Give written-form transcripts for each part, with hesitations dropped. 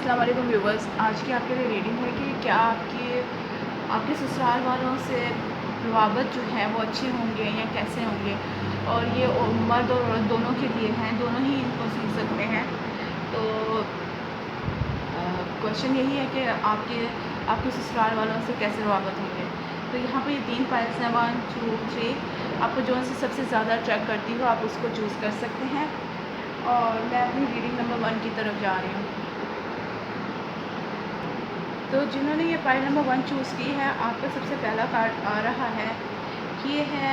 अस्सलाम वालेकुम व्यूवर्स। आज की आपके लिए रीडिंग है कि क्या आपके ससुराल वालों से रवाबत जो है वो अच्छे होंगे या कैसे होंगे। और ये मर्द और औरत दोनों के लिए हैं, दोनों ही इनको सुन सकते हैं। तो क्वेश्चन यही है कि आपके ससुराल वालों से कैसे रवाबत होंगे। तो यहाँ पर ये 3 फाइल्स हैं, 1 2 3। आपको जो से सबसे ज़्यादा अट्रैक्ट करती हो आप उसको चूज़ कर सकते हैं। और मैं अपनी रीडिंग नंबर 1 की तरफ जा रही हूँ। तो जिन्होंने ये फाइल नंबर 1 चूज़ की है, आपका सबसे पहला कार्ड आ रहा है। ये है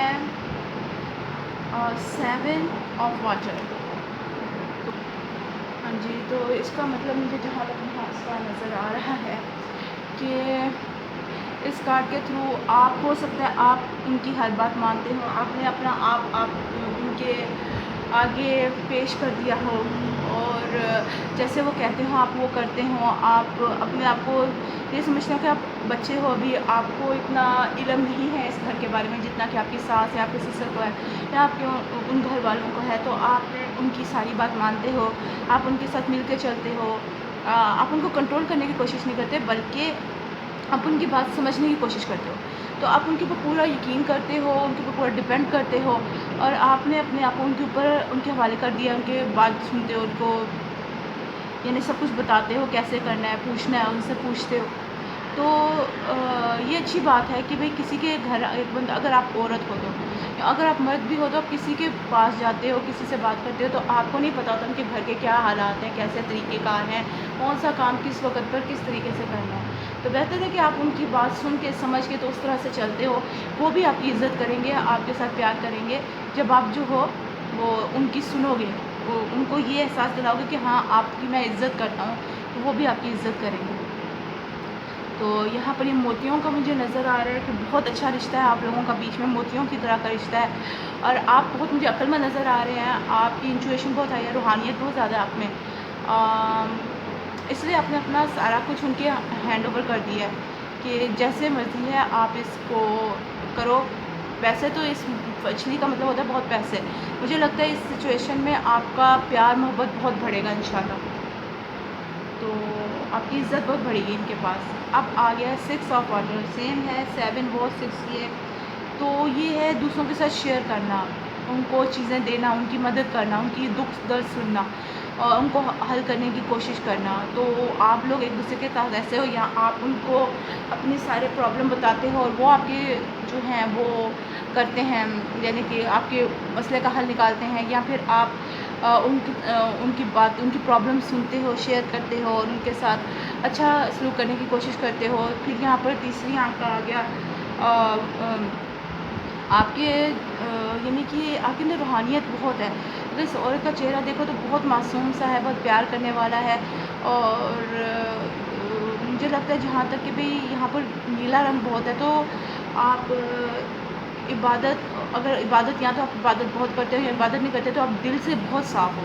7 ऑफ वाटर। हाँ जी, तो इसका मतलब मुझे जहाँ तक इसका नज़र आ रहा है कि इस कार्ड के थ्रू आप हो सकता है आप उनकी हर बात मानते हो, आपने अपना आप उनके आगे पेश कर दिया हो और जैसे वो कहते हो आप वो करते हो। आप अपने आप को ये समझते हो कि आप बच्चे हो, अभी आपको इतना इल्म नहीं है इस घर के बारे में जितना कि आपकी सास या आपके ससुर को है या आपके उन घर वालों को है। तो आप उनकी सारी बात मानते हो, आप उनके साथ मिल के चलते हो। आप उनको कंट्रोल करने की कोशिश नहीं करते बल्कि आप उनकी बात समझने की कोशिश करते हो। तो आप उनके ऊपर पूरा यकीन करते हो, उनके ऊपर पूरा डिपेंड करते हो और आपने अपने आप को उनके ऊपर उनके हवाले कर दिया। उनके बात सुनते हो, उनको यानी सब कुछ बताते हो कैसे करना है, पूछना है उनसे पूछते हो। तो ये अच्छी बात है कि भाई किसी के घर एक बंदा, अगर आप औरत हो तो या अगर आप मर्द भी हो तो आप किसी के पास जाते हो, किसी से बात करते हो तो आपको नहीं पता होता उनके घर के क्या हालात हैं, कैसे तरीक़ेकार हैं, कौन सा काम किस वक्त पर किस तरीके से करना है। तो बेहतर है कि आप उनकी बात सुन के समझ के तो उस तरह से चलते हो, वो भी आपकी इज़्ज़त करेंगे, आपके साथ प्यार करेंगे। जब आप जो हो वो उनकी सुनोगे, वो उनको ये एहसास दिलाओगे कि हाँ आपकी मैं इज़्ज़त करता हूँ, तो वो भी आपकी इज़्ज़त करेंगे। तो यहाँ पर ये मोतियों का मुझे नज़र आ रहा है कि बहुत अच्छा रिश्ता है आप लोगों का, बीच में मोतियों की तरह का रिश्ता है और आप बहुत मुझे अक्लमंद नज़र आ रहे हैं। आपकी इंट्यूशन बहुत हाई है, रूहानियत बहुत ज़्यादा है आप में। इसलिए आपने अपना सारा कुछ उनके हैंड ओवर कर दिया है कि जैसे मर्ज़ी है आप इसको करो। वैसे तो इस मछली का मतलब होता है बहुत पैसे। मुझे लगता है इस सिचुएशन में आपका प्यार मोहब्बत बहुत बढ़ेगा इंशाल्लाह। तो आपकी इज़्ज़त बहुत बढ़ेगी इनके पास। अब आ गया है 6 ऑफ वाटर, सेम है 7 वो 6 ये। तो ये है दूसरों के साथ शेयर करना, उनको चीज़ें देना, उनकी मदद करना, उनकी दुख दर्द सुनना और उनको हल करने की कोशिश करना। तो आप लोग एक दूसरे के साथ ऐसे हो या आप उनको अपने सारे प्रॉब्लम बताते हो और वो आपके जो हैं वो करते हैं, यानी कि आपके मसले का हल निकालते हैं या फिर आप उनकी बात उनकी प्रॉब्लम सुनते हो, शेयर करते हो और उनके साथ अच्छा सलूक करने की कोशिश करते हो। फिर यहाँ पर तीसरी आंख का आ गया आपके यानी कि आपके अंदर रूहानियत बहुत है। अगर इस औरत का चेहरा देखो तो बहुत मासूम सा है, बहुत प्यार करने वाला है और मुझे लगता है जहाँ तक कि भाई यहाँ पर नीला रंग बहुत है। तो आप इबादत अगर इबादत या तो आप इबादत बहुत करते हो या इबादत नहीं करते तो आप दिल से बहुत साफ़ हो,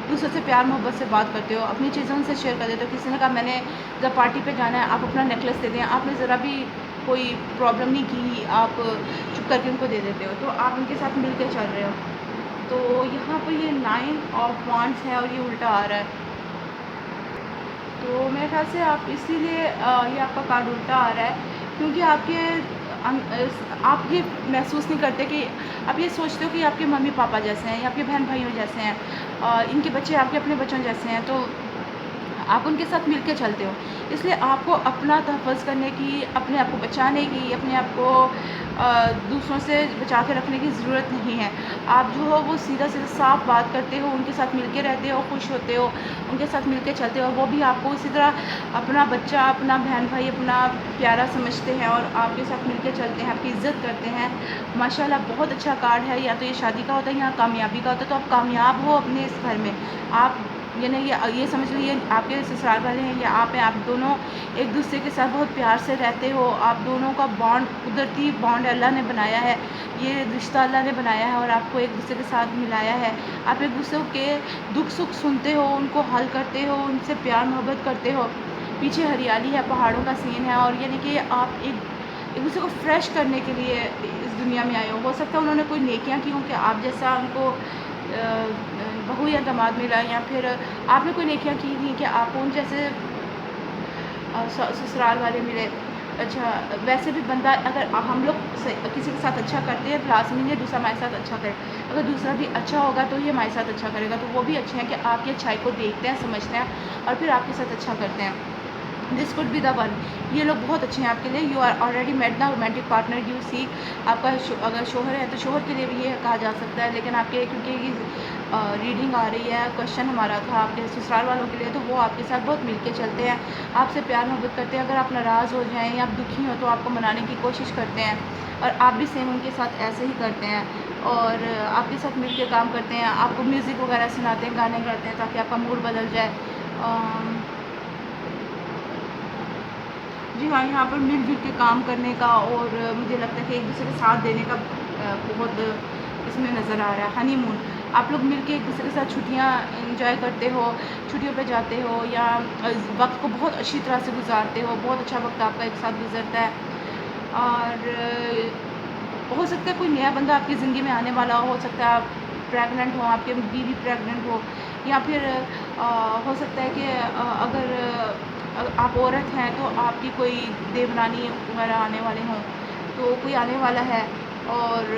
दूसरों से प्यार मोहब्बत से बात करते हो, अपनी चीज़ों उनसे शेयर कर देते हो। किसी ने कहा मैंने जब पार्टी पे जाना है, आप अपना नेकलेस दे दें, आपने ज़रा भी कोई प्रॉब्लम नहीं की, आप चुप करके उनको दे देते हो, तो आप उनके साथ मिल के चल रहे हो। तो यहाँ पर ये 9 ऑफ वांड्स है और ये उल्टा आ रहा है। तो मेरे ख्याल से आप इसीलिए ये आपका कार्ड उल्टा आ रहा है क्योंकि आप ये महसूस नहीं करते कि आप ये सोचते हो कि आपके मम्मी पापा जैसे हैं या आपके बहन भाइयों जैसे हैं, इनके बच्चे आपके अपने बच्चों जैसे हैं, तो आप उनके साथ मिल के चलते हो। इसलिए आपको अपना तहफ़्फ़ुज़ करने की, अपने आप को बचाने की, अपने आप को दूसरों से बचा के रखने की ज़रूरत नहीं है। आप जो हो वो सीधा-सीधा साफ बात करते हो, उनके साथ मिल के रहते हो, खुश होते हो, उनके साथ मिल के चलते हो। वो भी आपको इसी तरह अपना बच्चा, अपना बहन भाई, अपना प्यारा समझते हैं और आपके साथ मिल के चलते हैं, आपकी इज़्ज़त करते हैं। माशाल्लाह बहुत अच्छा कार्ड है। या तो ये शादी का होता है या कामयाबी का होता है। तो आप कामयाब हो अपने इस घर में। आप यानी ये समझ लीजिए आपके ससुराल वाले हैं या आप हैं, आप दोनों एक दूसरे के साथ बहुत प्यार से रहते हो। आप दोनों का बॉन्ड कुदरती बॉन्ड अल्लाह ने बनाया है, ये रिश्ता अल्लाह ने बनाया है और आपको एक दूसरे के साथ मिलाया है। आप एक दूसरे के दुख सुख सुनते हो, उनको हल करते हो, उनसे प्यार मोहब्बत करते हो। पीछे हरियाली है, पहाड़ों का सीन है और यानी कि आप एक दूसरे को फ्रेश करने के लिए इस दुनिया में आए हो सकता है उन्होंने कोई नेकियां की हों कि आप जैसा उनको बहू या दामाद मिला, या फिर आपने कोई नेकियां की थी कि आप उन जैसे ससुराल वाले मिले। अच्छा, वैसे भी बंदा अगर हम लोग किसी के साथ अच्छा करते हैं तो लाज़मी नहीं है दूसरा हमारे साथ अच्छा करे। अगर दूसरा भी अच्छा होगा तो ही हमारे साथ अच्छा करेगा। तो वो भी अच्छे हैं कि आपकी अच्छाई को देखते हैं, समझते हैं और फिर आपके साथ अच्छा करते हैं। This could be the one. ये लोग बहुत अच्छे हैं आपके लिए। You are already met the romantic partner you see. आपका अगर शोहर है तो शोहर के लिए भी ये कहा जा सकता है, लेकिन आपके क्योंकि रीडिंग आ रही है, क्वेश्चन हमारा था आपके ससुराल वालों के लिए, तो वो आपके साथ बहुत मिल के चलते हैं, आपसे प्यार मोहब्बत करते हैं। अगर आप नाराज़ हो जाएँ या आप दुखी हो तो आपको मनाने की कोशिश करते हैं और आप भी सेम उनके साथ ऐसे ही करते हैं और आपके साथ मिल के काम करते हैं। आपको म्यूज़िक वगैरह सुनाते हैं, गाने गाते हैं ताकि आपका मूड बदल जाए। जी हाँ, यहाँ पर मिल-जुल के काम करने का और मुझे लगता है कि एक-दूसरे का साथ देने का बहुत इसमें नज़र आ रहा है। हनीमून, आप लोग मिल के एक-दूसरे के साथ छुट्टियाँ एंजॉय करते हो, छुट्टियों पे जाते हो या वक़्त को बहुत अच्छी तरह से गुज़ारते हो, बहुत अच्छा वक़्त आपका एक साथ गुज़रता है। और हो सकता है कोई नया बंदा आपकी ज़िंदगी में आने वाला हो सकता है आप प्रेग्नेंट हो, आपकी बीवी प्रेग्नेंट हो या फिर हो सकता है कि अगर आप औरत हैं तो आपकी कोई देवरानी वगैरह आने वाले हों, तो कोई आने वाला है और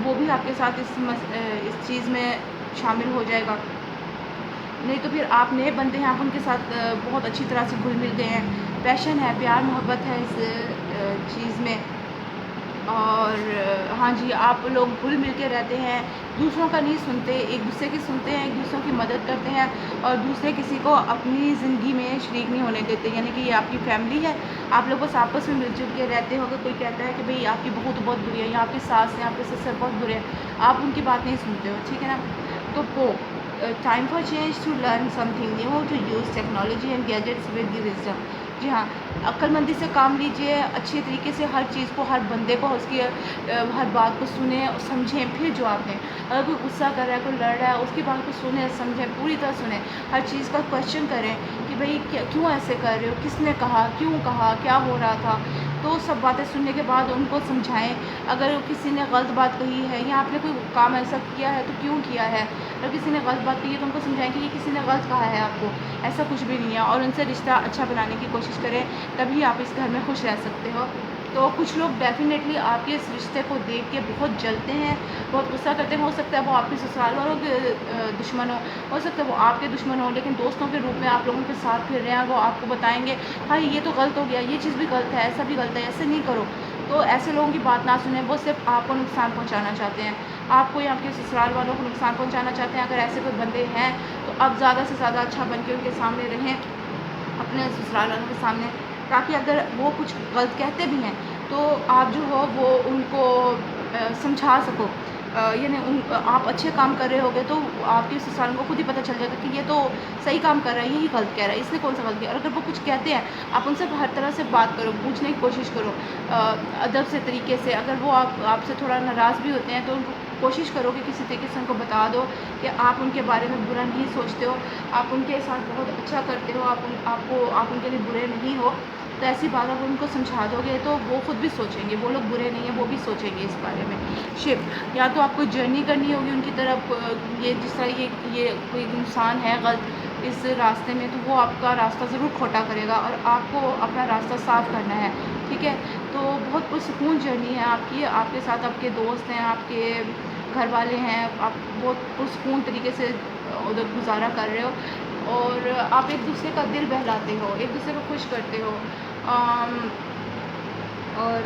वो भी आपके साथ इस चीज़ में शामिल हो जाएगा। नहीं तो फिर आप नए बंदे हैं, आप उनके साथ बहुत अच्छी तरह से घुल-मिल गए हैं, पैशन है, प्यार मोहब्बत है इस चीज़ में। और हाँ जी, आप लोग घुल-मिल के रहते हैं, दूसरों का नहीं सुनते, एक-दूसरे की सुनते हैं, एक-दूसरों की मदद करते हैं और दूसरे किसी को अपनी ज़िंदगी में शरीक नहीं होने देते। यानी कि ये आपकी फैमिली है, आप लोग बस आपस में मिल-जुल के रहते हो। अगर कोई कहता है कि भई आपकी बहू तो बहुत बुरी है या आपकी सास है, आपके ससुर बहुत बुरे हैं, आप उनकी बात नहीं सुनते हो, ठीक है ना? तो time for change to learn something new, to use technology and gadgets with the wisdom. जी हाँ, अक्लमंदी से काम लीजिए, अच्छे तरीके से हर चीज़ को, हर बंदे को उसकी हर बात को सुनें और समझें फिर जवाब दें। अगर कोई गुस्सा कर रहा है, कोई लड़ रहा है, उसकी बात को सुनें, समझें, पूरी तरह सुनें। हर चीज़ का क्वेश्चन करें कि भई क्यों ऐसे कर रहे हो? किसने कहा? क्यों कहा? क्या हो रहा था? तो सब बातें सुनने के बाद उनको समझाएँ। अगर किसी ने गलत बात कही है या आपने कोई काम ऐसा किया है तो क्यों किया है? अगर किसी ने गलत बात कही है तो उनको समझाएँ कि ये किसी ने गलत कहा है आपको, ऐसा कुछ भी नहीं है और उनसे रिश्ता अच्छा बनाने की कोशिश करें, तभी आप इस घर में खुश रह सकते हो। तो कुछ लोग डेफ़िनेटली आपके इस रिश्ते को देख के बहुत जलते हैं, बहुत गुस्सा करते हैं। हो सकता है वो आपके ससुराल वालों के दुश्मन हो सकता है वो आपके दुश्मन हों, लेकिन दोस्तों के रूप में आप लोगों के साथ फिर रहे हैं, वो आपको बताएँगे, "भाई ये तो गलत हो गया, ये चीज़ भी गलत है, ऐसा भी गलत है, ऐसे नहीं करो।" तो ऐसे लोगों की बात ना सुनें, वो सिर्फ़ आपको नुकसान पहुँचाना चाहते हैं। आपको या आपके ससुराल वालों को नुकसान पहुँचाना चाहते हैं। अगर ऐसे कोई बंदे हैं, तो आप ज़्यादा से ज़्यादा अच्छा बन के उनके सामने रहें, अपने ससुराल वालों के सामने, ताकि अगर वो कुछ गलत कहते भी हैं तो आप जो हो वो उनको समझा सको। यानी आप अच्छे काम कर रहे होगे तो आपके ससुराल को खुद ही पता चल जाएगा कि ये तो सही काम कर रहा है, यही गलत कह रहा है, इसने कौन सा गलत किया। और अगर वो कुछ कहते हैं, आप उनसे हर तरह से बात करो, पूछने की कोशिश करो अदब से, तरीके से। अगर वो आपसे थोड़ा नाराज़ भी होते हैं तो उनको कोशिश करो कि किसी तरीके से उनको बता दो कि आप उनके बारे में बुरा नहीं सोचते हो, आप उनके साथ बहुत अच्छा करते हो, आप उनके लिए बुरे नहीं हो। तो ऐसी बात आप उनको समझा दोगे तो वो खुद भी सोचेंगे, वो लोग बुरे नहीं हैं, वो भी सोचेंगे इस बारे में। या तो आपको जर्नी करनी होगी उनकी तरफ, ये जिस तरह ये कोई इंसान है गलत इस रास्ते में, तो वो आपका रास्ता ज़रूर खोटा करेगा और आपको अपना रास्ता साफ़ करना है, ठीक है? तो बहुत पुरसुकून जर्नी है आपकी, आपके साथ आपके दोस्त हैं, आपके घर वाले हैं, आप बहुत पुरसुकून तरीके से उधर गुज़ारा कर रहे हो और आप एक-दूसरे का दिल बहलाते हो, एक-दूसरे को खुश करते हो। अम और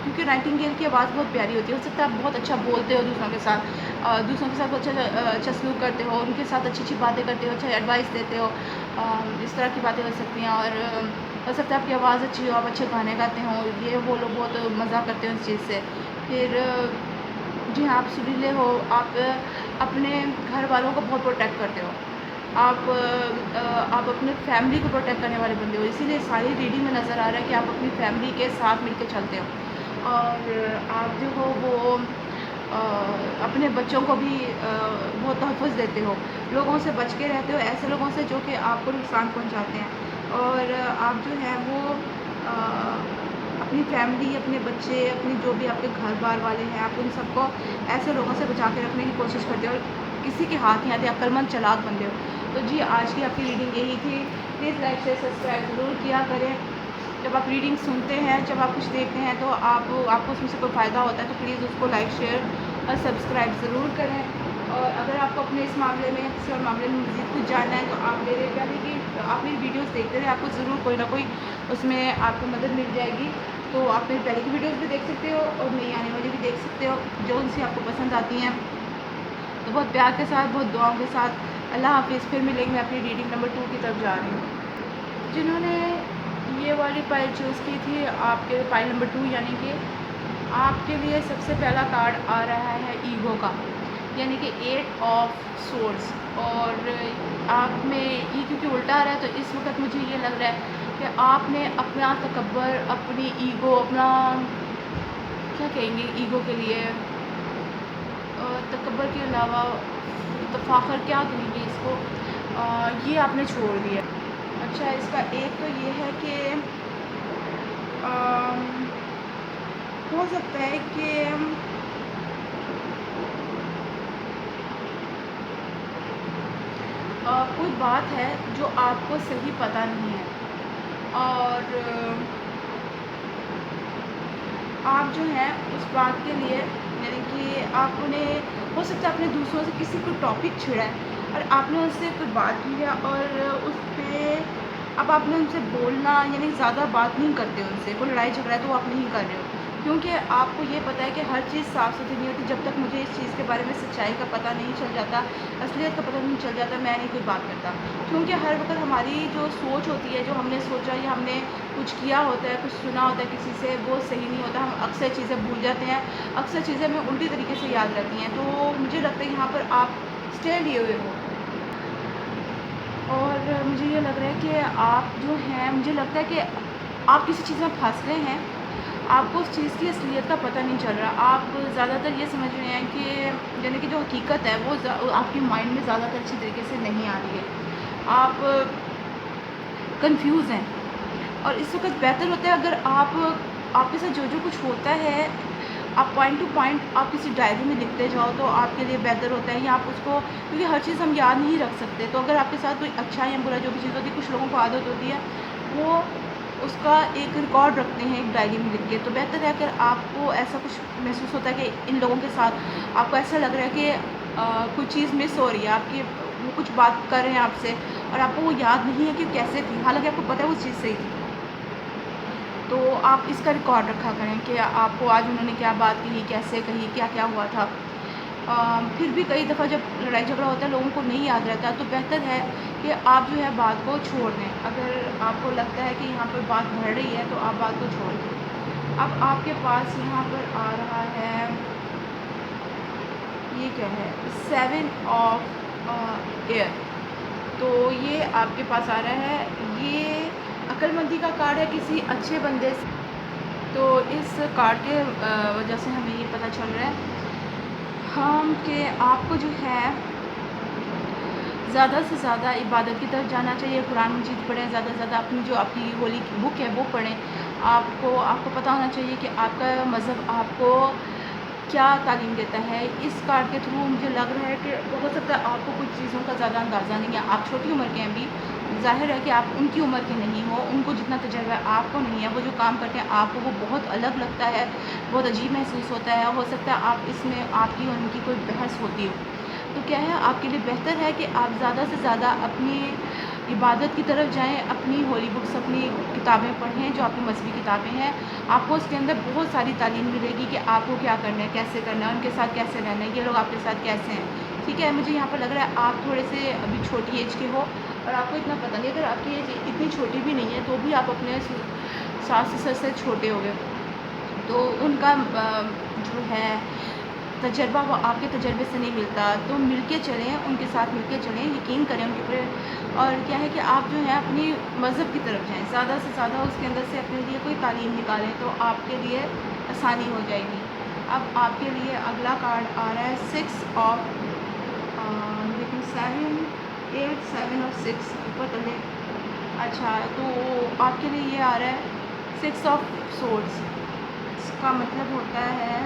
क्योंकि नाइटिंगेल की आवाज़ बहुत प्यारी होती है, हो सकता है आप बहुत अच्छा बोलते हो दूसरों के साथ, दूसरों के साथ बहुत अच्छा सलूक करते हो, उनके साथ अच्छी-अच्छी बातें करते हो, अच्छा एडवाइस देते हो, इस तरह की बातें हो सकती हैं। और हो सकता है आपकी आवाज़ अच्छी हो, आप अच्छे गाने गाते हो, ये वो लोग बहुत मज़ा करते हो इस चीज़ से। फिर जी हाँ, आप सुरीले हो, आप अपने घर वालों को बहुत प्रोटेक्ट करते हो। आप अपने फैमिली को प्रोटेक्ट करने वाले बंदे हो, इसीलिए सारी रीडिंग में नज़र आ रहा है कि आप अपनी फैमिली के साथ मिलके चलते हो और आप जो हो वो अपने बच्चों को भी बहुत तहफ़्फ़ुज़ देते हो, लोगों से बच के रहते हो, ऐसे लोगों से जो कि आपको नुकसान पहुँचाते हैं और आप जो है वो अपनी फैमिली, अपने बच्चे, अपने जो भी आपके घर-बार वाले हैं, आप उन सबको ऐसे लोगों से बचा के रखने की कोशिश करते हो और किसी के हाथ नहीं आते, अक्लमंद चालाक बंदे हो। तो जी, आज की आपकी रीडिंग यही थी। प्लीज़ लाइक शेयर सब्सक्राइब ज़रूर किया करें। जब आप रीडिंग सुनते हैं, जब आप कुछ देखते हैं तो आपको उसमें से कोई फ़ायदा होता है तो प्लीज़ उसको लाइक शेयर और सब्सक्राइब ज़रूर करें। और अगर आपको अपने इस मामले में किसी और मामले में मज़ीद कुछ जानना है तो आप मेरे पहले की आप मेरी वीडियोज़ देखते रहे, आपको ज़रूर कोई ना कोई उसमें आपको मदद मिल जाएगी। तो आप मेरी पहले की वीडियोज़ भी देख सकते हो और नई आने वाली भी देख सकते हो, जो उनसे आपको पसंद आती हैं। तो बहुत प्यार के साथ, बहुत दुआओं के साथ अल्लाह हाफ़िज़। फिर मिलेंगे। मैं अपनी रीडिंग नंबर 2 की तरफ जा रही हूँ। जिन्होंने ये वाली पाइल चूज़ की थी, आपके पाइल नंबर 2 यानी कि आपके लिए सबसे पहला कार्ड आ रहा है ईगो का, यानी कि 8 ऑफ सोर्ड्स। और आप में ये क्योंकि उल्टा आ रहा है तो इस वक्त मुझे ये लग रहा है कि आपने अपना तकब्बर, अपनी ईगो, अपना क्या कहेंगे ईगो के लिए, तकब्बर के अलावा तफाखर क्या कहेंगे इसको, ये आपने छोड़ दिया। अच्छा, इसका एक तो ये है कि हो सकता है कि कोई बात है जो आपको सही पता नहीं है और आप जो हैं उस बात के लिए, यानी कि आपने हो सकता है आपने दूसरों से किसी को टॉपिक छेड़ा है और आपने उनसे कोई बात की है और उस पर अब आपने उनसे बोलना, यानी ज़्यादा बात नहीं करते उनसे, कोई लड़ाई झगड़ा है तो आप नहीं कर रहे हो, क्योंकि आपको ये पता है कि हर चीज़ साफ़ सुथरी नहीं होती। जब तक मुझे इस चीज़ के बारे में सच्चाई का पता नहीं चल जाता, असलियत का पता नहीं चल जाता, मैं नहीं कोई बात करता। क्योंकि हर वक्त हमारी जो सोच होती है, जो हमने सोचा या हमने कुछ किया होता है, कुछ सुना होता है किसी से, वो सही नहीं होता। हम अक्सर चीज़ें भूल जाते हैं, अक्सर चीज़ें हमें उल्टी तरीके से याद रहती हैं। तो मुझे लगता है यहाँ पर आप स्टैंड लिए हुए हो और मुझे ये लग रहा है कि आप जो हैं, मुझे लगता है कि आप किसी चीज़ में फंस रहे हैं, आपको उस चीज़ की असलियत का पता नहीं चल रहा। आप ज़्यादातर ये समझ रहे हैं कि यानी कि जो हकीकत है वो आपके माइंड में ज़्यादातर अच्छी तरीके से नहीं आ रही है। आप कंफ्यूज हैं और इस वक्त बेहतर होता है अगर आपके साथ जो कुछ होता है आप पॉइंट टू पॉइंट आप किसी डायरी में लिखते जाओ तो आपके लिए बेहतर होता है। या आप उसको, क्योंकि हर चीज़ हम याद नहीं रख सकते, तो अगर आपके साथ कोई अच्छा या बुरा जो भी चीज़ होती है, कुछ लोगों को आदत होती है वो उसका एक रिकॉर्ड रखते हैं एक डायरी में लिख के। तो बेहतर है अगर आपको ऐसा कुछ महसूस होता है कि इन लोगों के साथ आपको ऐसा लग रहा है कि कुछ चीज़ मिस हो रही है, आपकी वो कुछ बात कर रहे हैं आपसे और आपको वो याद नहीं है कि कैसे थी, हालांकि आपको पता है वो चीज़ सही थी, तो आप इसका रिकॉर्ड रखा करें कि आपको आज उन्होंने क्या बात कही, कैसे कही, क्या क्या हुआ था। फिर भी कई दफ़ा जब लड़ाई झगड़ा होता है लोगों को नहीं याद रहता, तो बेहतर है कि आप जो है बात को छोड़ दें। अगर आपको लगता है कि यहाँ पर बात बढ़ रही है तो आप बात को छोड़ दें। अब आपके पास यहाँ पर आ रहा है, ये क्या है, 7 ऑफ एयर। तो ये आपके पास आ रहा है, ये अक्लमंदी का कार्ड है किसी अच्छे बंदे से। तो इस कार्ड के वजह से हमें ये पता चल रहा है कि आपको जो है ज़्यादा से ज़्यादा इबादत की तरफ जाना चाहिए। कुरान मजीद पढ़ें, ज़्यादा से ज़्यादा अपनी जो आपकी होली की बुक है वो पढ़ें। आपको पता होना चाहिए कि आपका मज़हब आपको क्या तालीम देता है। इस कार्ड के थ्रू मुझे लग रहा है कि हो सकता है आपको कुछ चीज़ों का ज़्यादा अंदाज़ा नहीं है। आप छोटी उम्र के हैं अभी, ज़ाहिर है कि आप उनकी उम्र के नहीं हो, उनको जितना तजर्बा आपको नहीं है, वो जो काम करते हैं आपको वो बहुत अलग लगता है, बहुत अजीब महसूस होता है। हो सकता है आप इसमें आपकी और उनकी कोई बहस होती हो। तो क्या है, आपके लिए बेहतर है कि आप ज़्यादा से ज़्यादा अपनी इबादत की तरफ जाएँ, अपनी होली बुक्स, अपनी किताबें पढ़ें जो आपकी मज़हबी किताबें हैं। आपको उसके अंदर बहुत सारी तालीम मिलेगी कि आपको क्या करना है, कैसे करना है, उनके साथ कैसे रहना है, ये लोग आपके साथ कैसे हैं। ठीक है, मुझे यहाँ पर लग रहा है आप थोड़े से अभी छोटी एज के हो और आपको इतना पता नहीं। अगर आपकी एज इतनी छोटी भी नहीं है तो भी आप अपने सास ससुर से छोटे हो गए, तो उनका जो है तजर्बा वो आपके तजर्बे से नहीं मिलता। तो मिल के चलें, उनके साथ मिल के चलें, यकीन करें उनके ऊपर। और क्या है कि आप जो है अपनी मज़हब की तरफ जाएँ, ज़्यादा से ज़्यादा उसके अंदर से अपने लिए कोई तालीम निकालें तो आपके लिए आसानी हो जाएगी। अब आपके लिए अगला कार्ड आ रहा है 6 ऑफ, लेकिन 7, 8, 7 और 6 ऊपर कर लें। अच्छा, तो आपके लिए ये आ रहा है 6 ऑफ सोर्ड्स। इसका मतलब होता है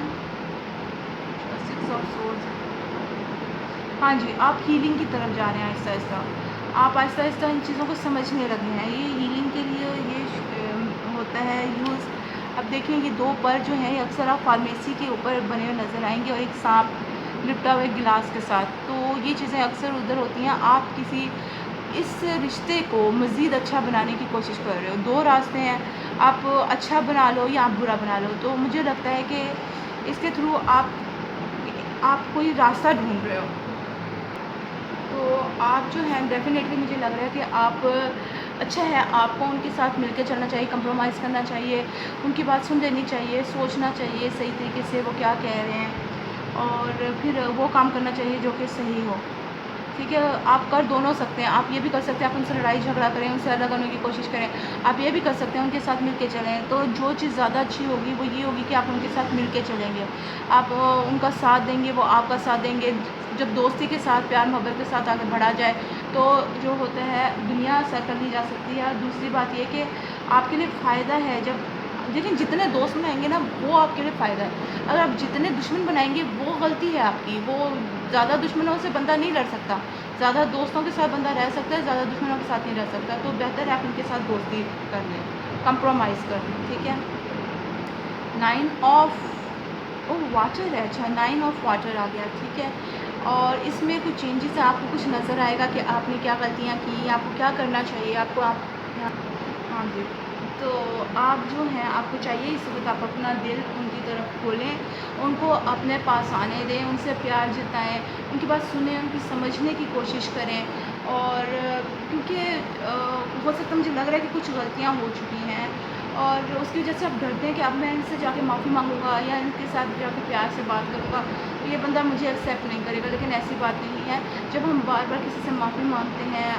6 ऑफ सोर्ड्स, हाँ जी, आप हीलिंग की तरफ जा रहे हैं आहिस्ता आहिस्ता। आप आहिस्ता आहिस्ता इन चीज़ों को समझने लगे हैं। ये हीलिंग के लिए ये होता है यूज़। अब देखिए ये 2 पर जो हैं ये अक्सर आप फार्मेसी के ऊपर बने हुए नज़र आएंगे और एक सांप लिपटा हुआ एक गिलास के साथ। तो ये चीज़ें अक्सर उधर होती हैं। आप किसी इस रिश्ते को मज़ीद अच्छा बनाने की कोशिश कर रहे हो। 2 रास्ते हैं, आप अच्छा बना लो या आप बुरा बना लो। तो मुझे लगता है कि इसके थ्रू आप कोई रास्ता ढूंढ रहे हो। तो आप जो हैं डेफ़िनेटली मुझे लग रहा है कि आप अच्छा है, आपको उनके साथ मिलके चलना चाहिए, कंप्रोमाइज़ करना चाहिए, उनकी बात सुन लेनी चाहिए, सोचना चाहिए सही तरीके से वो क्या कह रहे हैं और फिर वो काम करना चाहिए जो कि सही हो। ठीक है, आप कर दोनों सकते हैं। आप ये भी कर सकते हैं आप उनसे लड़ाई झगड़ा करें, उनसे अलग होने की कोशिश करें। आप ये भी कर सकते हैं उनके साथ मिल के चलें। तो जो चीज़ ज़्यादा अच्छी होगी वो ये होगी कि आप उनके साथ मिल के चलेंगे। आप उनका साथ देंगे, वो आपका साथ देंगे। जब दोस्ती के साथ, प्यार मोहब्बत के साथ आगे बढ़ा जाए तो जो होता है दुनिया सर कर ली जा सकती है। और दूसरी बात ये कि आपके लिए फ़ायदा है जब लेकिन जितने दोस्त बनाएंगे ना वो आपके लिए फ़ायदा है। अगर आप जितने दुश्मन बनाएंगे वो गलती है आपकी। वो ज़्यादा दुश्मनों से बंदा नहीं लड़ सकता, ज़्यादा दोस्तों के साथ बंदा रह सकता है, ज़्यादा दुश्मनों के साथ नहीं रह सकता। तो बेहतर है आप उनके साथ दोस्ती कर लें, कंप्रोमाइज़ कर लें। ठीक है, 9 ऑफ वाटर है। अच्छा, 9 ऑफ वाटर आ गया। ठीक है, और इसमें कुछ चेंजेस है, आपको कुछ नज़र आएगा कि आपने क्या गलतियाँ की, आपको क्या करना चाहिए। आपको आप हाँ जी, तो आप जो हैं आपको चाहिए इस वक्त आप अपना दिल उनकी तरफ खोलें, उनको अपने पास आने दें, उनसे प्यार जताएं, उनकी बात सुनें, उनकी समझने की कोशिश करें। और क्योंकि हो सकता है मुझे लग रहा है कि कुछ गलतियाँ हो चुकी हैं और उसकी वजह से आप डरते हैं कि अब मैं इनसे जाके माफ़ी मांगूंगा या इनके साथ जाके प्यार से बात करूंगा तो ये बंदा मुझे एक्सेप्ट नहीं करेगा। लेकिन ऐसी बात नहीं है। जब हम बार बार किसी से माफ़ी मांगते हैं,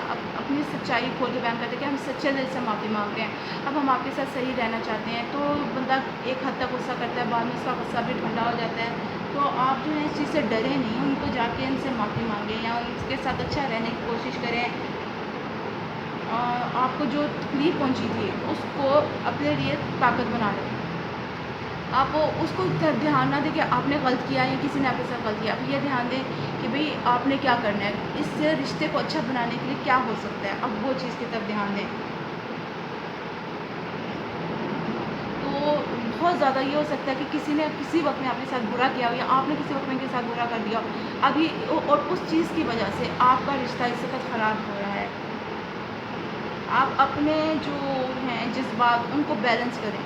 अपनी सच्चाई खोल के बयान करते हैं कि हम सच्चे दिल से माफ़ी मांगते हैं, अब हम आपके साथ सही रहना चाहते हैं, तो बंदा एक हद तक गुस्सा करता है, बाद में उसका गुस्सा भी ठंडा हो जाता है। तो आप जो है इस चीज़ से डरे नहीं, उनको जाके इनसे माफ़ी मांगें या उनके साथ अच्छा रहने की कोशिश करें। आपको जो तकलीफ़ पहुंची थी उसको अपने लिए ताकत बना लें। आप उसको ध्यान ना दें कि आपने गलत किया या किसी ने आपके साथ गलत किया। आप ये ध्यान दें कि भाई आपने क्या करना है, इस रिश्ते को अच्छा बनाने के लिए क्या हो सकता है, अब वो चीज़ की तरफ ध्यान दें। तो बहुत ज़्यादा ये हो सकता है कि किसी ने किसी वक्त में आपके साथ बुरा किया हो या आपने किसी वक्त में उनके साथ बुरा कर दिया हो अभी, और उस चीज़ की वजह से आपका रिश्ता इससे तक ख़राब हो रहा है। आप अपने जो हैं जज़्बात उनको बैलेंस करें,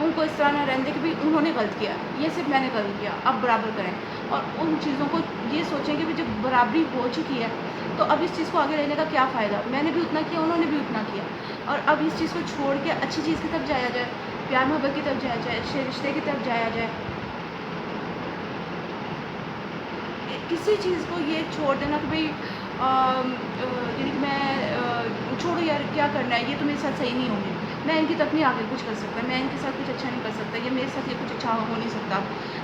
उनको इस तरह ना रहने दें कि भाई उन्होंने गलत किया, ये सिर्फ मैंने गलत किया, अब बराबर करें। और उन चीज़ों को ये सोचें कि भाई जब बराबरी हो चुकी है तो अब इस चीज़ को आगे लेने का क्या फ़ायदा, मैंने भी उतना किया, उन्होंने भी उतना किया, और अब इस चीज़ को छोड़ के अच्छी चीज़ की तरफ जाया जाए, प्यार मोहब्बत की तरफ जाया जाए, अच्छे रिश्ते की तरफ जाया जाए। किसी चीज़ को ये छोड़ देना कि भाई यानी कि मैं छोड़ो यार क्या करना है, ये तो मेरे साथ सही नहीं होंगे, मैं इनकी तरफ नहीं आगे कुछ कर सकता, मैं इनके साथ कुछ अच्छा नहीं कर सकता, ये मेरे साथ ये कुछ अच्छा हो नहीं सकता।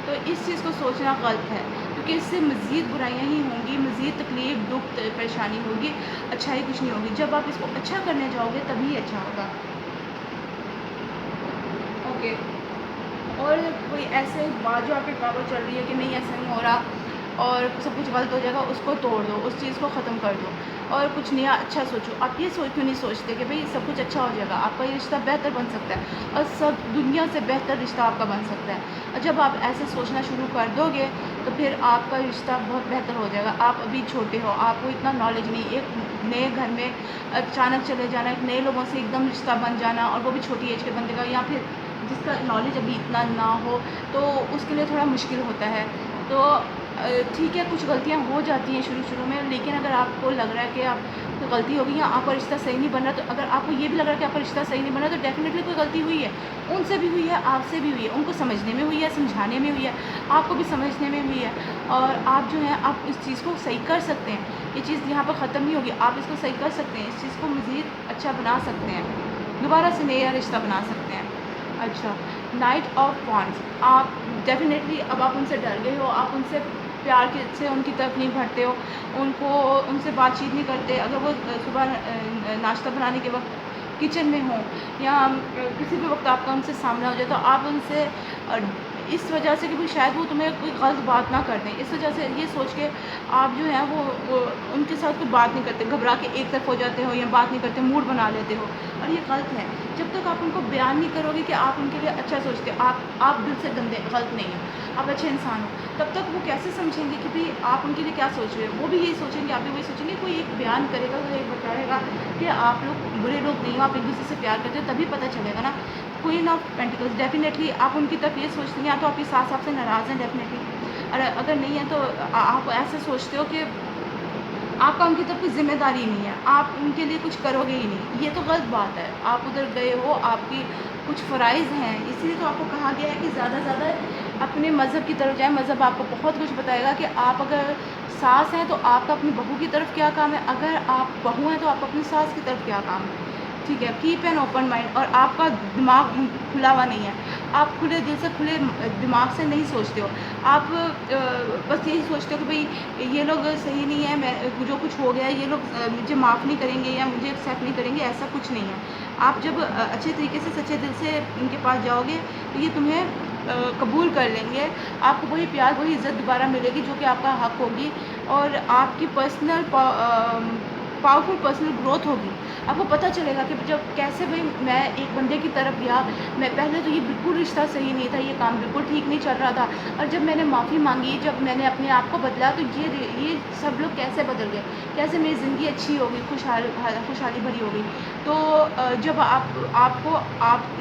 तो इस चीज़ को सोचना गलत है क्योंकि इससे मज़ीद बुराइयाँ ही होंगी, मज़ीद तकलीफ़, दुख, परेशानी होगी, अच्छाई कुछ नहीं होगी। जब आप इसको अच्छा करने जाओगे तभी अच्छा होगा। ओके, और कोई ऐसे बात जो आपके दिमाग में चल रही है कि नहीं ऐसा नहीं हो रहा और सब कुछ गलत हो जाएगा, उसको तोड़ दो, उस चीज़ को ख़त्म कर दो और कुछ नया अच्छा सोचो। आप ये सोच क्यों नहीं सोचते कि भाई सब कुछ अच्छा हो जाएगा, आपका ये रिश्ता बेहतर बन सकता है और सब दुनिया से बेहतर रिश्ता आपका बन सकता है। और जब आप ऐसे सोचना शुरू कर दोगे तो फिर आपका रिश्ता बहुत बेहतर हो जाएगा। आप अभी छोटे हो, आपको इतना नॉलेज नहीं, एक नए घर में अचानक चले जाना, एक नए लोगों से एकदम रिश्ता बन जाना और वो भी छोटी एज के बंदे का, या फिर जिसका नॉलेज अभी इतना ना हो तो उसके लिए थोड़ा मुश्किल होता है। तो ठीक है, कुछ गलतियाँ हो जाती हैं शुरू में, लेकिन अगर आपको लग रहा है कि आप कोई गलती हो गई या आपका रिश्ता सही नहीं बन रहा, तो अगर आपको ये भी लग रहा है कि आपका रिश्ता सही नहीं बन रहा तो डेफ़िनेटली कोई गलती हुई है, उनसे भी हुई है, आपसे भी हुई है, उनको समझने में हुई है, समझाने में हुई है, आपको भी समझने में हुई है। और आप जो है आप इस चीज़ को सही कर सकते हैं, ये चीज़ यहाँ पर ख़त्म नहीं होगी, आप इसको सही कर सकते हैं, इस चीज़ को मज़ीद अच्छा बना सकते हैं, दोबारा से नया रिश्ता बना सकते हैं। अच्छा, नाइट ऑफ वांड्स, आप डेफ़िनेटली अब आप उनसे डर गए हो, आप उनसे प्यार के से उनकी तरफ नहीं बढ़ते हो, उनसे बातचीत नहीं करते। अगर वो सुबह नाश्ता बनाने के वक्त किचन में हों या किसी भी वक्त आपका उनसे सामना हो जाए तो आप उनसे इस वजह से कि भाई शायद वो तुम्हें कोई गलत बात ना कर दें, इस वजह से ये सोच के आप जो है वो उनके साथ कोई बात नहीं करते, घबरा के एक तरफ हो जाते हो या बात नहीं करते, मूड बना लेते हो, और ये गलत है। जब तक आप उनको बयान नहीं करोगे कि आप उनके लिए अच्छा सोचते हो, आप दिल से गंदे गलत नहीं हो, आप अच्छे इंसान हो, तब तक वो कैसे समझेंगे कि भाई आप उनके लिए क्या सोच रहे हो। वो भी यही सोचेंगे, आप भी वही सोचेंगे। कोई एक बयान करेगा, तो एक बताएगा कि आप लोग बुरे लोग नहीं हो, आप एक दूसरे से प्यार करते हो, तभी पता चलेगा ना। क्वीन ऑफ पेंटिकल्स, डेफिनेटली आप उनकी तरफ ये सोचते हैं या तो आपके सास आपसे नाराज़ हैं डेफिनेटली, और अगर नहीं है तो आप ऐसे सोचते हो कि आपका उनकी तरफ कोई ज़िम्मेदारी नहीं है, आप उनके लिए कुछ करोगे ही नहीं। ये तो गलत बात है। आप उधर गए हो, आपकी कुछ फ़राइज़ हैं, इसीलिए तो आपको कहा गया है कि ज़्यादा से ज़्यादा अपने मज़हब की तरफ जाएँ। मज़हब आपको बहुत कुछ बताएगा कि आप अगर सास हैं तो आपका अपनी बहू की तरफ क्या काम है, अगर आप बहू हैं तो आपका अपनी सास की तरफ क्या काम है। ठीक है, कीप एन ओपन माइंड, और आपका दिमाग खुला हुआ नहीं है, आप खुले दिल से खुले दिमाग से नहीं सोचते हो। आप बस यही सोचते हो कि भाई ये लोग सही नहीं है, मैं जो कुछ हो गया है ये लोग मुझे माफ़ नहीं करेंगे या मुझे एक्सेप्ट नहीं करेंगे, ऐसा कुछ नहीं है। आप जब अच्छे तरीके से सच्चे दिल से इनके पास जाओगे तो ये तुम्हें कबूल कर लेंगे, आपको वही प्यार वही इज़्ज़त दोबारा मिलेगी जो कि आपका हक़ होगी, और आपकी पावरफुल पर्सनल ग्रोथ होगी। आपको पता चलेगा कि जब कैसे भाई मैं एक बंदे की तरफ गया, मैं पहले तो ये बिल्कुल रिश्ता सही नहीं था, ये काम बिल्कुल ठीक नहीं चल रहा था, और जब मैंने माफ़ी मांगी, जब मैंने अपने आप को बदला, तो ये सब लोग कैसे बदल गए, कैसे मेरी ज़िंदगी अच्छी हो गई, खुशहाली भरी हो गई। तो जब आप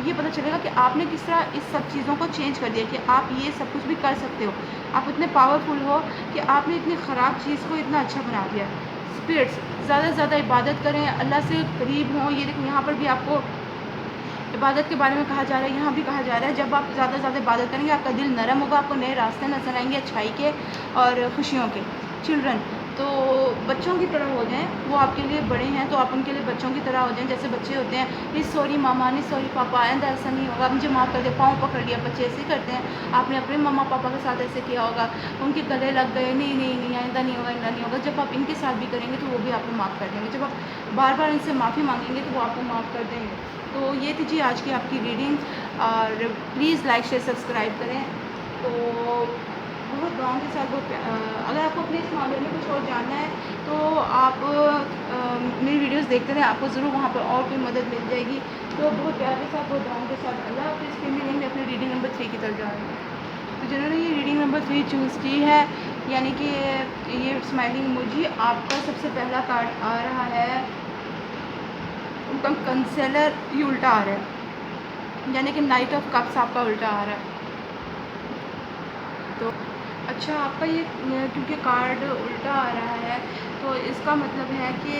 ये पता चलेगा कि आपने किस तरह इस सब चीज़ों को चेंज कर दिया कि आप ये सब कुछ भी कर सकते हो, आप इतने पावरफुल हो कि आपने इतनी ख़राब चीज़ को इतना अच्छा बना दिया। स्पिरिट्स, ज़्यादा से ज़्यादा इबादत करें, अल्लाह से करीब हों। ये देखो यहाँ पर भी आपको इबादत के बारे में कहा जा रहा है, यहाँ भी कहा जा रहा है जब आप ज़्यादा से ज़्यादा इबादत करेंगे आपका दिल नरम होगा, आपको नए रास्ते नज़र आएंगे अच्छाई के और खुशियों के। चिल्ड्रन, तो बच्चों की तरह हो जाएं, वो आपके लिए बड़े हैं तो आप उनके लिए बच्चों की तरह हो जाएं, जैसे बच्चे होते हैं, नहीं सॉरी मामा, नहीं सॉरी पापा, आइंदा ऐसा नहीं होगा, मुझे माफ़ कर दे, पाँव पकड़ लिया, बच्चे ऐसे ही करते हैं। आपने अपने मम्मा पापा के साथ ऐसे किया होगा, उनके गले लग गए, नहीं नहीं नहीं आइंदा नहीं होगा, आइंदा नहीं होगा। जब आप इनके साथ भी करेंगे तो वो भी आपको माफ़ कर देंगे, जब आप बार बार इनसे माफ़ी मांगेंगे तो वो आपको माफ़ कर देंगे। तो ये थी जी आज की आपकी रीडिंग, और प्लीज़ लाइक शेयर सब्सक्राइब करें। तो बहुत गाँव के साथ अगर आपको अपने इस मामले में कुछ और जानना है तो आप मेरी वीडियोस देखते रहें, आपको ज़रूर वहाँ पर और कोई मदद मिल जाएगी। तो बहुत प्यार के साथ, बहुत गाँव के साथ अल्लाह हाफ़िज़। फिर मिलेंगे अपनी रीडिंग नंबर 3 की तरफ जा रहे हैं। तो जिन्होंने ये रीडिंग नंबर 3 चूज़ की है, यानी कि ये स्माइलिंग इमोजी, आपका सबसे पहला कार्ड आ रहा है उनका कंसेलर, ये उल्टा आ रहा है, यानी कि नाइट ऑफ कप्स आपका उल्टा आ रहा है। तो अच्छा, आपका ये क्योंकि कार्ड उल्टा आ रहा है तो इसका मतलब है कि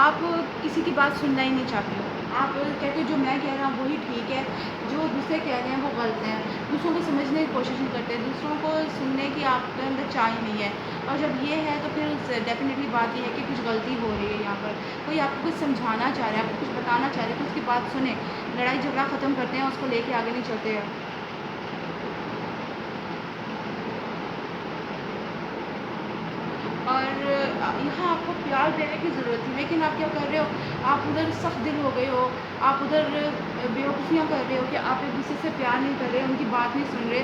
आप किसी की बात सुनना ही नहीं चाहते हो। आप कहते हो जो मैं कह रहा हूँ वही ठीक है, जो दूसरे कह रहे हैं वो गलत हैं, दूसरों को समझने की कोशिश नहीं करते, दूसरों को सुनने की आपके अंदर चाह ही नहीं है। और जब ये है तो फिर डेफिनेटली बात ये है कि कुछ गलती हो रही है। यहाँ पर कोई आपको कुछ समझाना चाह रहा है, आपको कुछ बताना चाह रहा है, तो उसकी बात सुने, लड़ाई झगड़ा ख़त्म करते हैं, उसको लेके आगे नहीं चलते हैं। और यहाँ आपको प्यार देने की ज़रूरत थी, लेकिन आप क्या कर रहे हो, आप उधर सख्त दिल हो गए हो, आप उधर बेवकूफ़ियाँ कर रहे हो कि आप एक दूसरे से प्यार नहीं कर रहे, उनकी बात नहीं सुन रहे।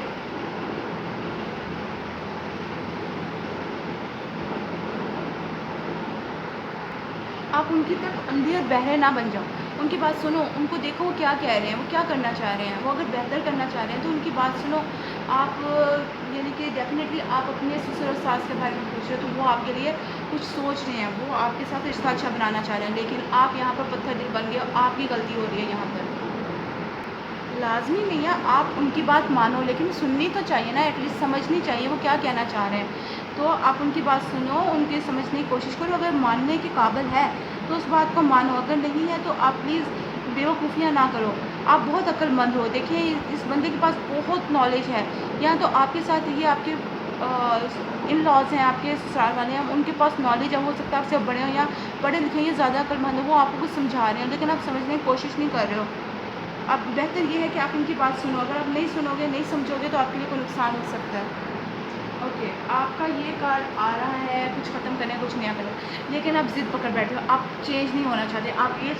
आप उनकी तरफ अंधे और बहरे ना बन जाओ, उनकी बात सुनो, उनको देखो वो क्या कह रहे हैं, वो क्या करना चाह रहे हैं। वो अगर बेहतर करना चाह रहे हैं तो उनकी बात सुनो। आप यानी कि डेफिनेटली आप अपने ससुर और सास के बारे में पूछ रहे हो तो वो आपके लिए कुछ सोच रहे हैं, वो आपके साथ रिश्ता अच्छा बनाना चाह रहे हैं, लेकिन आप यहाँ पर पत्थर दिल बन गए और आपकी गलती हो रही है यहाँ पर। लाज़मी नहीं है आप उनकी बात मानो, लेकिन सुननी तो चाहिए ना, एटलीस्ट समझनी चाहिए वो क्या कहना चाह रहे हैं। तो आप उनकी बात सुनो, उनकी समझने की कोशिश करो, अगर मानने के काबिल है तो उस बात को मानो, अगर नहीं है तो आप प्लीज़ बेवकूफ़ियाँ ना करो। आप बहुत अक्लमंद हो, देखिए इस बंदे के पास बहुत नॉलेज है, या तो आपके साथ ये आपके इन लॉज हैं, आपके ससुराल वाले हैं, उनके पास नॉलेज है, हो सकता है आपसे बड़े हो या पढ़े लिखे हैं, ज़्यादा अक्लमंद हो, वो आपको कुछ समझा रहे हैं लेकिन आप समझने की कोशिश नहीं कर रहे हो। अब बेहतर ये है कि आप उनकी बात सुनो, अगर आप नहीं सुनोगे, नहीं समझोगे तो आपके लिए कोई नुकसान हो सकता है। ओके, आपका ये कार्ड आ रहा है कुछ ख़त्म करने कुछ नया करने, लेकिन आप ज़िद पकड़ बैठे हो, आप चेंज नहीं होना चाहते, आप ये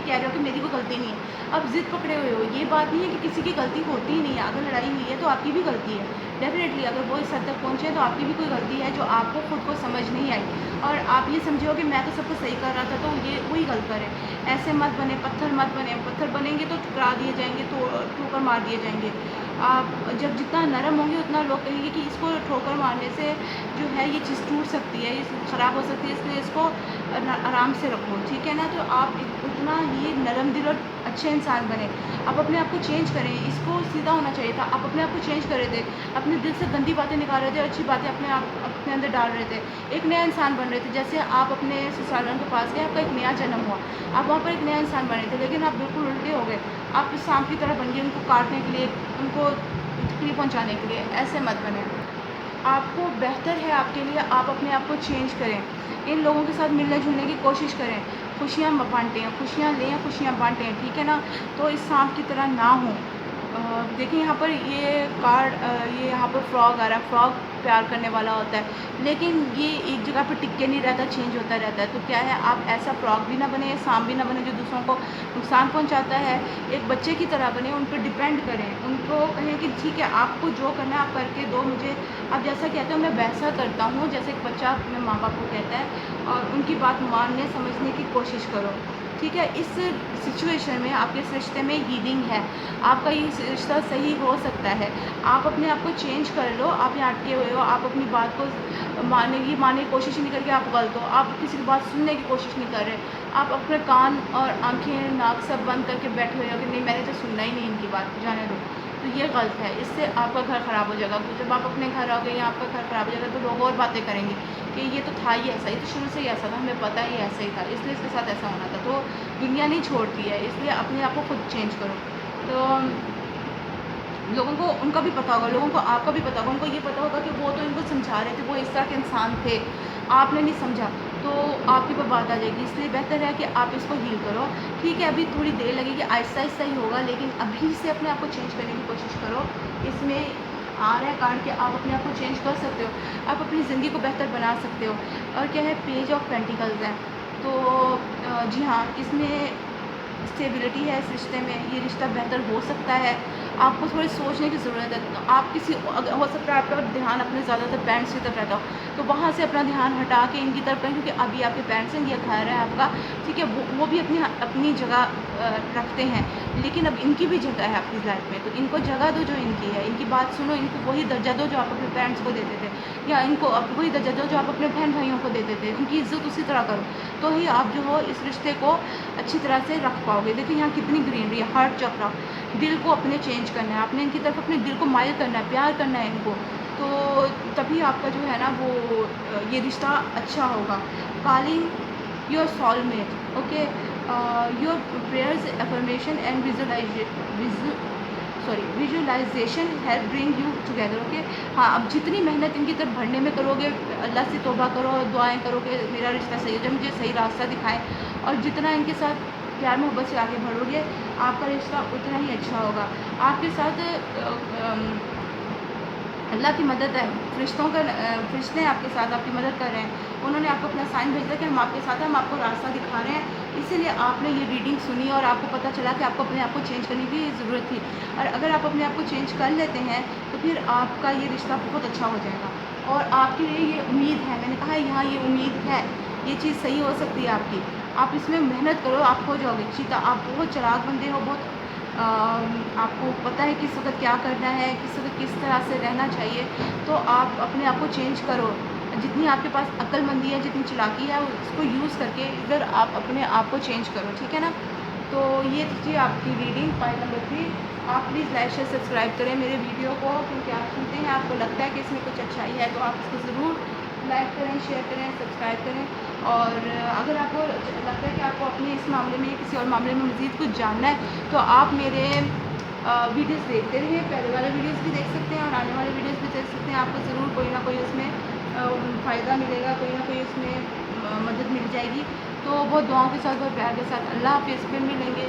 कह रहे हो कि मेरी कोई गलती नहीं है, आप ज़िद पकड़े हुए हो। ये बात नहीं है कि किसी की गलती होती ही नहीं है, अगर लड़ाई हुई है तो आपकी भी गलती है। डेफ़िनेटली अगर वो इस हद तक पहुँचे हैं तो आपकी भी कोई गलती है जो आपको खुद को समझ नहीं आई, और आप ये समझे हो कि मैं तो सब कुछ सही कर रहा था तो ये वही गलत करे। ऐसे मत बने, पत्थर मत बने, पत्थर बनेंगे तो ठुकरा दिए जाएँगे, तो ठोकर मार दिए जाएँगे। आप जब जितना नरम होंगे उतना लोग कहेंगे कि इसको ठोकर मारने से जो है ये चीज़ टूट सकती है, ये ख़राब हो सकती है, इसलिए इसको आराम से रखो, ठीक है ना। तो आप उतना ही नरम दिल और अच्छे इंसान बने, आप अपने आप को चेंज करें। इसको सीधा होना चाहिए था, आप अपने आप को चेंज कर रहे थे, अपने दिल से गंदी बातें निकाल रहे थे, अच्छी बातें अपने अंदर डाल रहे थे, एक नया इंसान बन रहे थे। जैसे आप अपने ससुराल के पास गए, आपका एक नया जन्म हुआ, आप वहाँ पर एक नया इंसान बने थे, लेकिन आप बिल्कुल उल्टे हो गए। आप सांप की तरह बन गए, उनको काटने के लिए, उनको तकलीफ पहुँचाने के लिए। ऐसे मत बने। आपको बेहतर है आपके लिए, आप अपने आप को चेंज करें, इन लोगों के साथ मिलने जुलने की कोशिश करें, खुशियाँ बाँटें, खुशियाँ लें, खुशियाँ बाँटें, ठीक है ना। तो इस सांप की तरह ना हों। देखिए यहाँ पर ये कार्ड, ये यहाँ पर फ्रॉग आ रहा है, फ्रॉग प्यार करने वाला होता है, लेकिन ये एक जगह पर टिक के नहीं रहता, चेंज होता रहता है। तो क्या है, आप ऐसा फ्रॉग भी ना बने, सांप भी ना बने जो दूसरों को नुकसान पहुंचाता है। एक बच्चे की तरह बने, उन पर डिपेंड करें, उनको कहें कि ठीक है आपको जो करना है आप करके दो मुझे, आप जैसा कहते हो मैं वैसा करता हूँ, जैसे एक बच्चा अपने माँ बाप को कहता है, और उनकी बात मानने समझने की कोशिश करो, ठीक है। इस सिचुएशन में आपके इस रिश्ते में हीलिंग है, आपका ये रिश्ता सही हो सकता है। आप अपने आप को चेंज कर लो, आप यहाँ अटके हुए हो, आप अपनी बात को मानने की कोशिश नहीं करके आप गलत हो, आप किसी की बात सुनने की कोशिश नहीं कर रहे, आप अपने कान और आँखें नाक सब बंद करके बैठे हुए हो कि नहीं मैंने तो सुनना ही नहीं इनकी बात, जाने दो। तो ये गलत है, इससे आपका घर ख़राब हो जाएगा। तो जब आप अपने घर आओगे या आपका घर ख़राब हो जाएगा तो लोग और बातें करेंगे कि ये तो था ही ऐसा, ये तो शुरू से ही ऐसा था, हमें पता ही ऐसा ही था, इसलिए इसके साथ ऐसा होना था। तो दुनिया नहीं छोड़ती है, इसलिए अपने आप को खुद चेंज करो। तो लोगों को उनका भी पता होगा, लोगों को आपका भी पता होगा, उनको ये पता होगा कि वो तो इनको समझा रहे थे, वो इस तरह के इंसान थे, आपने नहीं समझा, तो आपके ऊपर बात आ जाएगी। इसलिए बेहतर है कि आप इसको हील करो, ठीक है। अभी थोड़ी देर लगेगी, आहिस्ता आहिस्ता ही होगा, लेकिन अभी से अपने आप को चेंज करने की कोशिश करो। इसमें आ रहा है कार्ड कि आप अपने आप को चेंज कर सकते हो, आप अपनी ज़िंदगी को बेहतर बना सकते हो। और क्या है, पेज ऑफ पेंटिकल्स है, तो जी हाँ, इसमें स्टेबिलिटी है इस रिश्ते में, ये रिश्ता बेहतर हो सकता है। आपको थोड़ी सोचने की ज़रूरत है। तो आप किसी हो सकता है आपका ध्यान अपने ज़्यादातर पेरेंट्स की तरफ रहता हो, तो वहाँ से अपना ध्यान हटा के इनकी तरफ करें, क्योंकि अभी आपके पेरेंट्स हैं, ये घर है आपका, ठीक है। वो भी अपनी अपनी जगह रखते हैं, लेकिन अब इनकी भी जगह है आपकी लाइफ में, तो इनको जगह दो जो इनकी है, इनकी बात सुनो, इनको वही दर्जा दो जो आप अपने पेरेंट्स को देते थे, या इनको वही दर्जा दो जो आप अपने बहन भाइयों को देते थे। उनकी इज़्ज़त उसी तरह करो, तो ही आप जो हो इस रिश्ते को अच्छी तरह से रख पाओगे। देखिए यहाँ कितनी ग्रीनरी है, हार्ट चक्रा, दिल को अपने चेंज करना है, आपने इनकी तरफ अपने दिल को माइल करना है, प्यार करना है इनको, तो तभी आपका जो है ना वो ये रिश्ता अच्छा होगा। Calling your soulmate, okay, your prayers, affirmation and visualisation help bring you together, okay. हाँ, अब जितनी मेहनत इनकी तरफ बढ़ने में करोगे, अल्लाह से तौबा करो, दुआएं करो कि मेरा रिश्ता सही हो जाए, मुझे सही रास्ता दिखाएं, और जितना इनके साथ प्यार मोहब्बत से आगे बढ़ोगे, आपका रिश्ता उतना ही अच्छा होगा। आपके साथ अल्लाह की मदद है, फरिश्ते आपके साथ आपकी मदद कर रहे हैं, उन्होंने आपको अपना साइन भेजा कि हम आपके साथ हैं, हम आपको रास्ता दिखा रहे हैं। इसीलिए आपने ये रीडिंग सुनी और आपको पता चला कि आपको अपने आप को चेंज करने की ज़रूरत थी, और अगर आप अपने आप को चेंज कर लेते हैं तो फिर आपका ये रिश्ता बहुत अच्छा हो जाएगा, और आपके लिए ये उम्मीद है। मैंने कहा यहाँ ये उम्मीद है, ये चीज़ सही हो सकती है आपकी, आप इसमें मेहनत करो, आप हो जाओगे चीता। आप बहुत चालाक बंदे हो, बहुत आपको पता है किस वक़्त क्या करना है, किस वक़्त किस तरह से रहना चाहिए, तो आप अपने आप को चेंज करो। जितनी आपके पास अक्लमंदी है, जितनी चालाकी है, उसको यूज़ करके इधर आप अपने आप को चेंज करो, ठीक है ना। तो ये थी आपकी रीडिंग फाइल नंबर 3। आप प्लीज़ लाइक शेयर सब्सक्राइब करें मेरे वीडियो को, क्योंकि आप सुनते हैं, आपको लगता है कि इसमें कुछ अच्छाई है, तो आप इसको ज़रूर लाइक करें, शेयर करें, सब्सक्राइब करें। और अगर आपको लगता है कि आपको अपने इस मामले में किसी और मामले में मज़ीद कुछ जानना है, तो आप मेरे वीडियोस देखते रहिए, पहले वाले वीडियोस भी देख सकते हैं और आने वाले वीडियोस भी देख सकते हैं। आपको ज़रूर कोई ना कोई उसमें फ़ायदा मिलेगा, कोई ना कोई उसमें मदद मिल जाएगी। तो बहुत दुआओं के साथ, बहुत प्यार के साथ, अल्लाह हाफ़िज़, फिर मिलेंगे।